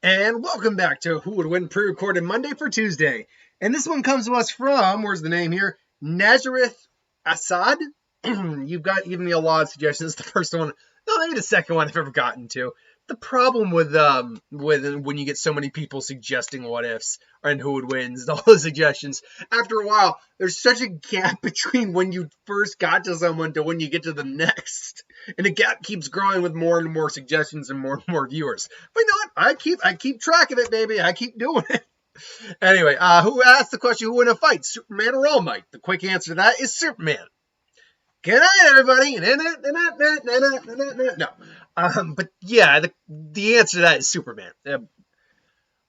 And welcome back to Who Would Win pre-recorded Monday for Tuesday. And this one comes to us from, where's the name here? Nazareth Assad. You've got given me a lot of suggestions. The first one, no, maybe the second one I've ever gotten to. The problem with when you get so many people suggesting what ifs and who would win and all the suggestions, after a while, there's such a gap between when you first got to someone to when you get to the next. And the gap keeps growing with more and more suggestions and more viewers. But you know what? I keep track of it, baby. I keep doing it. Anyway, who asked the question, who would win a fight, Superman or Allmight? The quick answer to that is Superman. Good night, everybody. No. But yeah, the answer to that is Superman.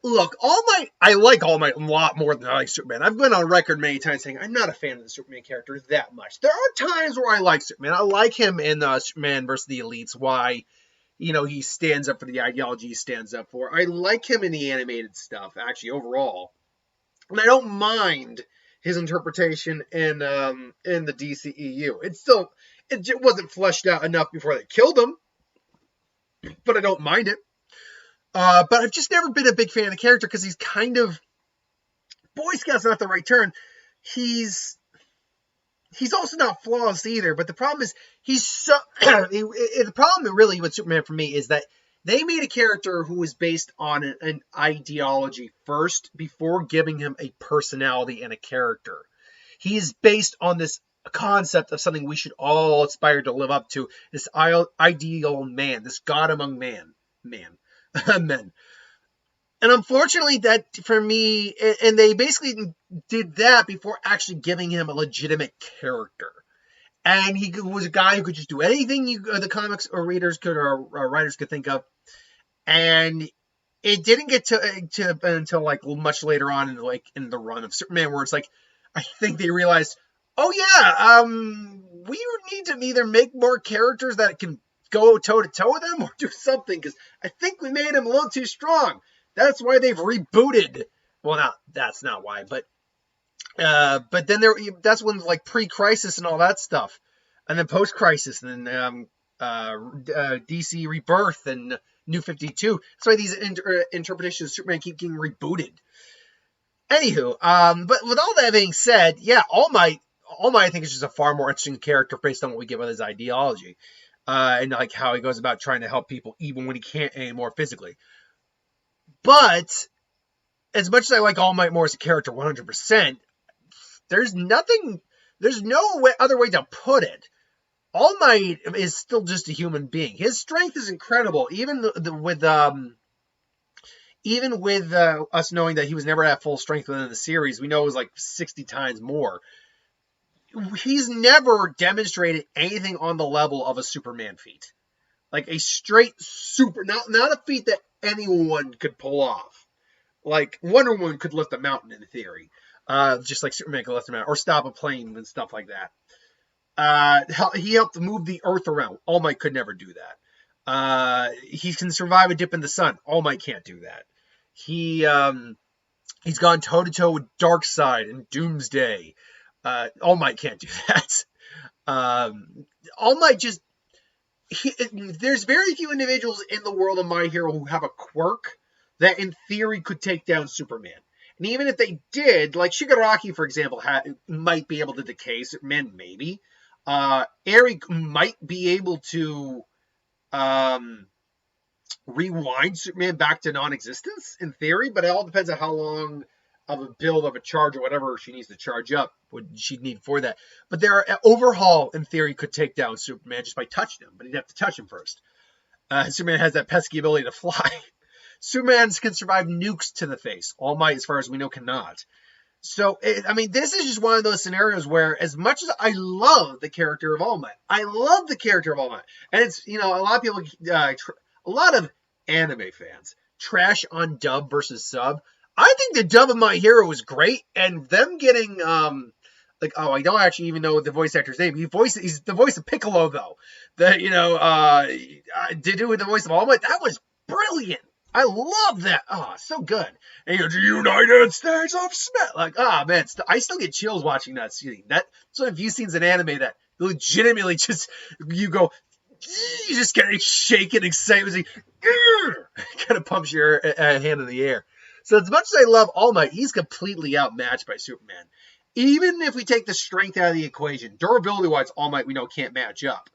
Look, I like All Might a lot more than I like Superman. I've been on record many times saying I'm not a fan of the Superman character that much. There are times where I like Superman. I like him in Superman vs. the Elites. Why, he stands up for the ideology he stands up for. I like him in the animated stuff, actually, overall. And I don't mind his interpretation in the DCEU. It wasn't fleshed out enough before they killed him, but I don't mind it. But I've just never been a big fan of the character because he's kind of, Boy Scout's not the right term. He's also not flawless either. But the problem is the problem really with Superman for me is that they made a character who was based on an ideology first before giving him a personality and a character. He is based on this concept of something we should all aspire to live up to, this ideal man, this God among men. And unfortunately, that for me, and they basically did that before actually giving him a legitimate character. And he was a guy who could just do anything the comics or readers could or writers could think of. And it didn't get to until like much later on in the run of Superman, where it's like I think they realized, oh yeah, we need to either make more characters that can go toe-to-toe with them or do something, because I think we made him a little too strong. That's why they've rebooted. Well, that's not why, but then that's when like pre-crisis and all that stuff, and then post-crisis, and then DC Rebirth and New 52. That's why these interpretations of Superman keep getting rebooted. Anywho, but with all that being said, yeah, All Might I think is just a far more interesting character based on what we get with his ideology. And like how he goes about trying to help people even when he can't anymore physically. But as much as I like All Might more as a character 100%, there's no other way to put it. All Might is still just a human being. His strength is incredible, even with us knowing that he was never at full strength within the series. We know it was like 60 times more. He's never demonstrated anything on the level of a Superman feat. Like a straight not a feat that anyone could pull off. Like Wonder Woman could lift a mountain in theory. Just like Superman could lift a mountain or stop a plane and stuff like that. He helped move the earth around. All Might could never do that. He can survive a dip in the sun. All Might can't do that. He's gone toe-to-toe with Darkseid and Doomsday. All Might can't do that. All Might just... there's very few individuals in the world of My Hero who have a quirk that in theory could take down Superman. And even if they did, like Shigaraki, for example, might be able to decay Superman, maybe. Eric might be able to rewind Superman back to non-existence, in theory, but it all depends on how long of a build of a charge or whatever she needs to charge up would she'd need for that. But Overhaul, in theory, could take down Superman just by touching him, but he'd have to touch him first. Superman has that pesky ability to fly. Superman can survive nukes to the face. All Might, as far as we know, cannot. So, this is just one of those scenarios where, as much as I love the character of All Might, and it's, a lot of people, a lot of anime fans trash on dub versus sub. I think the dub of My Hero was great, and them getting, I don't actually even know the voice actor's name. He's the voice of Piccolo, though. To do with the voice of All Might, that was brilliant. I love that. Oh, so good. And the United States of Smith. Man, I still get chills watching that scene. That's one of the few scenes in anime that legitimately just, you go, you just kind of shake it, excited, kind of pumps your hand in the air. So as much as I love All Might, he's completely outmatched by Superman. Even if we take the strength out of the equation, durability-wise, All Might we know can't match up.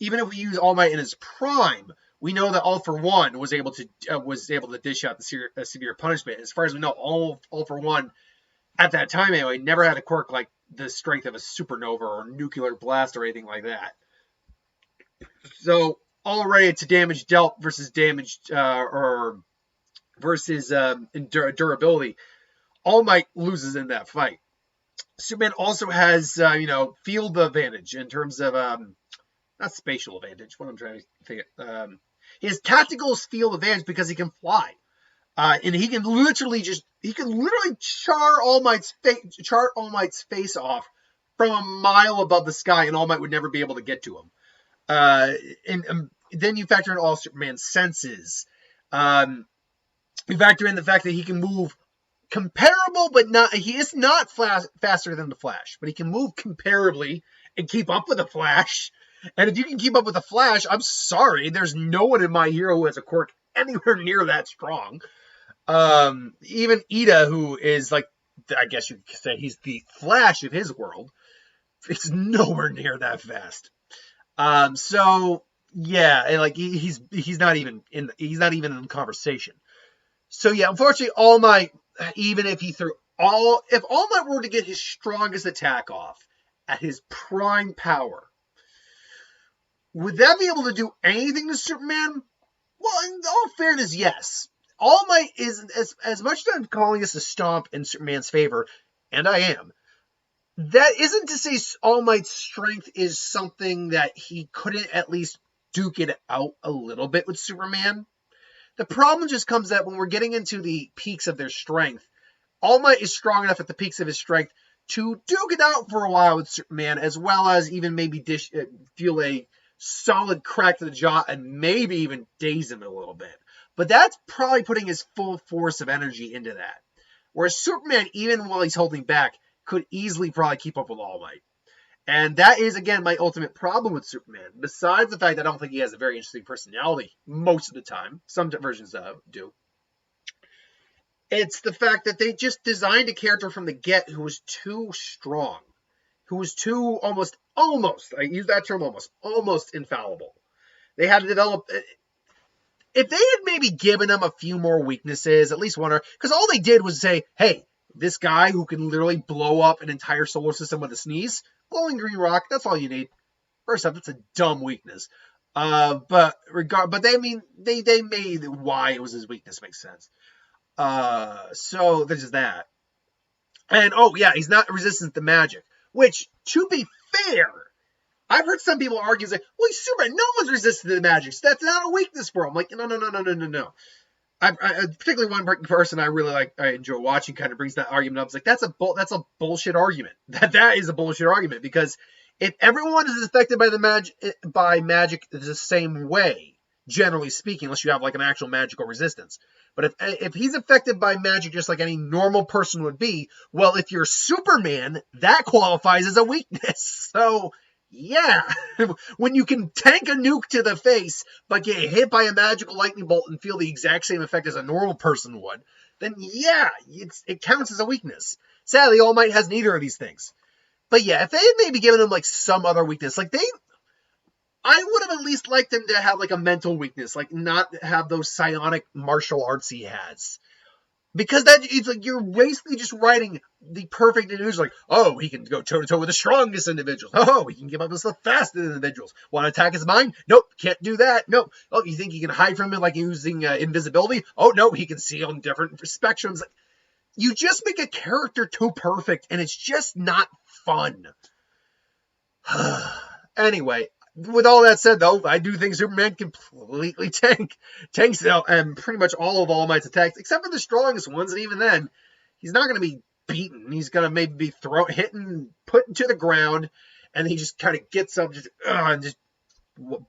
Even if we use All Might in his prime, we know that All for One was able to dish out the severe punishment. As far as we know, All for One at that time anyway never had a quirk like the strength of a supernova or nuclear blast or anything like that. So already it's a damage dealt versus damage versus durability. All Might loses in that fight. Superman also has field advantage in terms of not spatial advantage. What I'm trying to think. He has tactical field advantage because he can fly, and he can literally char All Might's face off from a mile above the sky, and All Might would never be able to get to him. And then you factor in all Superman's senses. You factor in the fact that he can move comparable, but not. He is not faster than the Flash, but he can move comparably and keep up with the Flash. And if you can keep up with the Flash, I'm sorry, there's no one in My Hero who has a quirk anywhere near that strong. Even Ida, who is like, I guess you could say he's the Flash of his world, is nowhere near that fast. So yeah, like he's not even in the conversation. So yeah, unfortunately, All Might, even if if All Might were to get his strongest attack off at his prime power, would that be able to do anything to Superman? Well, in all fairness, yes. All Might is, as much as I'm calling this a stomp in Superman's favor, and I am, that isn't to say All Might's strength is something that he couldn't at least duke it out a little bit with Superman. The problem just comes that when we're getting into the peaks of their strength, All Might is strong enough at the peaks of his strength to duke it out for a while with Superman, as well as even maybe feel a solid crack to the jaw and maybe even daze him a little bit. But that's probably putting his full force of energy into that. Whereas Superman, even while he's holding back, could easily probably keep up with All Might. And that is, again, my ultimate problem with Superman. Besides the fact that I don't think he has a very interesting personality most of the time. Some versions do. It's the fact that they just designed a character from the get who was too strong. Who was too almost, I use that term almost infallible. They had to develop... If they had maybe given him a few more weaknesses, at least one, because all they did was say, hey, this guy who can literally blow up an entire solar system with a sneeze, glowing green rock, that's all you need. First off, that's a dumb weakness. But they made why it was his weakness make sense. So there's that. And he's not resistant to magic, which, to be fair, I've heard some people argue, like, well, he's Superman. No one's resistant to the magic. So that's not a weakness for him. Like, no. I particularly one person I really like, I enjoy watching, kind of brings that argument up. It's like, that's a bullshit argument. That is a bullshit argument, because if everyone is affected by magic the same way, generally speaking, unless you have like an actual magical resistance, but if he's affected by magic just like any normal person would be, well, if you're Superman, that qualifies as a weakness. So yeah, when you can tank a nuke to the face, but get hit by a magical lightning bolt and feel the exact same effect as a normal person would, then yeah, it counts as a weakness. Sadly, All Might has neither of these things. But yeah, if they had maybe given him like some other weakness, I would have at least liked him to have like a mental weakness, like not have those psionic martial arts he has. Because it's like you're basically just writing the perfect individual. Like, oh, he can go toe-to-toe with the strongest individuals. Oh, he can give up with the fastest individuals. Want to attack his mind? Nope, can't do that. Nope. Oh, you think he can hide from it like using invisibility? Oh, no, he can see on different spectrums. Like, you just make a character too perfect, and it's just not fun. Anyway, with all that said, though, I do think Superman completely tanks out and pretty much all of All Might's attacks, except for the strongest ones, and even then, he's not going to be beaten. He's going to maybe be hitting, put into the ground, and he just kind of gets up and just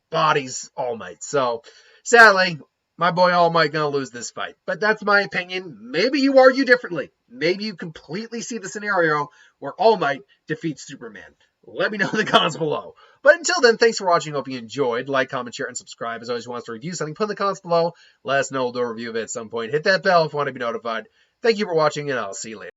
bodies All Might. So, sadly, my boy All Might going to lose this fight. But that's my opinion. Maybe you argue differently. Maybe you completely see the scenario where All Might defeats Superman. Let me know in the comments below. But until then, thanks for watching. Hope you enjoyed. Like, comment, share, and subscribe. As always, if you want us to review something, put in the comments below. Let us know. We'll do a review of it at some point. Hit that bell if you want to be notified. Thank you for watching, and I'll see you later.